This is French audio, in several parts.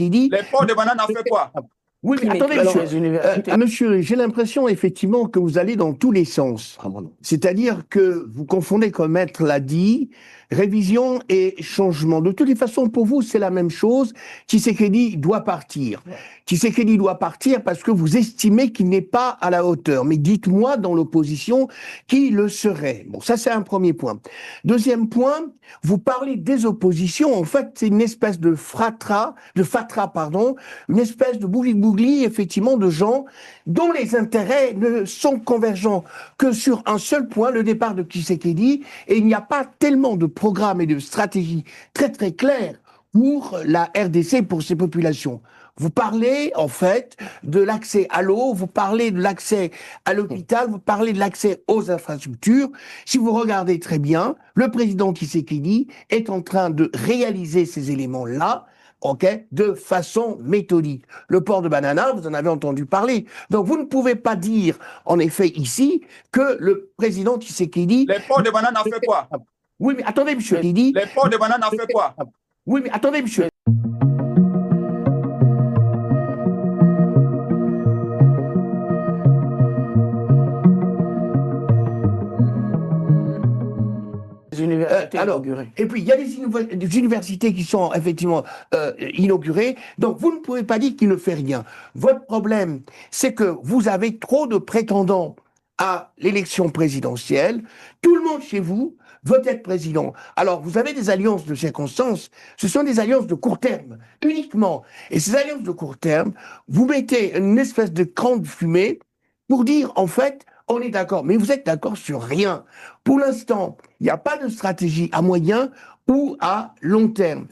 dit... Les ports de bananes ont fait quoi? Oui, mais attendez, monsieur. Monsieur, j'ai l'impression effectivement que vous allez dans tous les sens. C'est-à-dire que vous confondez, comme Maître l'a dit, révision et changement. De toutes les façons, pour vous, c'est la même chose. Tshisekedi doit partir. Tshisekedi doit partir parce que vous estimez qu'il n'est pas à la hauteur. Mais dites-moi dans l'opposition qui le serait. Bon, ça c'est un premier point. Deuxième point, vous parlez des oppositions. En fait, c'est une espèce de fatra, pardon, une espèce de bougli-bougli, effectivement, de gens dont les intérêts ne sont convergents que sur un seul point, le départ de Tshisekedi, et il n'y a pas tellement de programme et de stratégie très très clairs pour la RDC, pour ces populations. Vous parlez, en fait, de l'accès à l'eau, vous parlez de l'accès à l'hôpital, vous parlez de l'accès aux infrastructures. Si vous regardez très bien, le président Tshisekedi est en train de réaliser ces éléments-là, de façon méthodique. Le port de Banana, vous en avez entendu parler. Donc vous ne pouvez pas dire, en effet, ici, que le président Tshisekedi... Les ports de bananes ont fait quoi? Oui, mais attendez, monsieur. Il dit... Les ports de bananes ont fait quoi? Oui, mais attendez, monsieur. Et puis, il y a des universités qui sont effectivement inaugurées. Donc, vous ne pouvez pas dire qu'il ne fait rien. Votre problème, c'est que vous avez trop de prétendants à l'élection présidentielle. Tout le monde chez vous veut être président. Alors, vous avez des alliances de circonstances. Ce sont des alliances de court terme, uniquement. Et ces alliances de court terme, vous mettez une espèce de cran de fumée pour dire, en fait, on est d'accord, mais vous êtes d'accord sur rien. Pour l'instant, il n'y a pas de stratégie à moyen ou à long terme.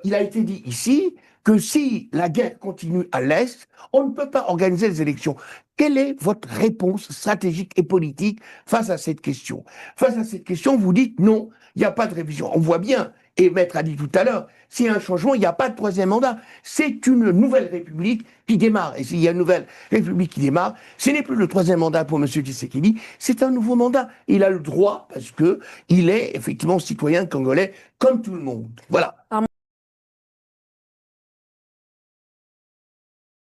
Il a été dit ici que si la guerre continue à l'Est, on ne peut pas organiser les élections. Quelle est votre réponse stratégique et politique face à cette question? Face à cette question, vous dites non, il n'y a pas de révision. On voit bien, et Maître a dit tout à l'heure, s'il y a un changement, il n'y a pas de troisième mandat. C'est une nouvelle république qui démarre. Et s'il y a une nouvelle république qui démarre, ce n'est plus le troisième mandat pour M. Tshisekedi, c'est un nouveau mandat. Il a le droit, parce qu'il est effectivement citoyen congolais comme tout le monde. Voilà.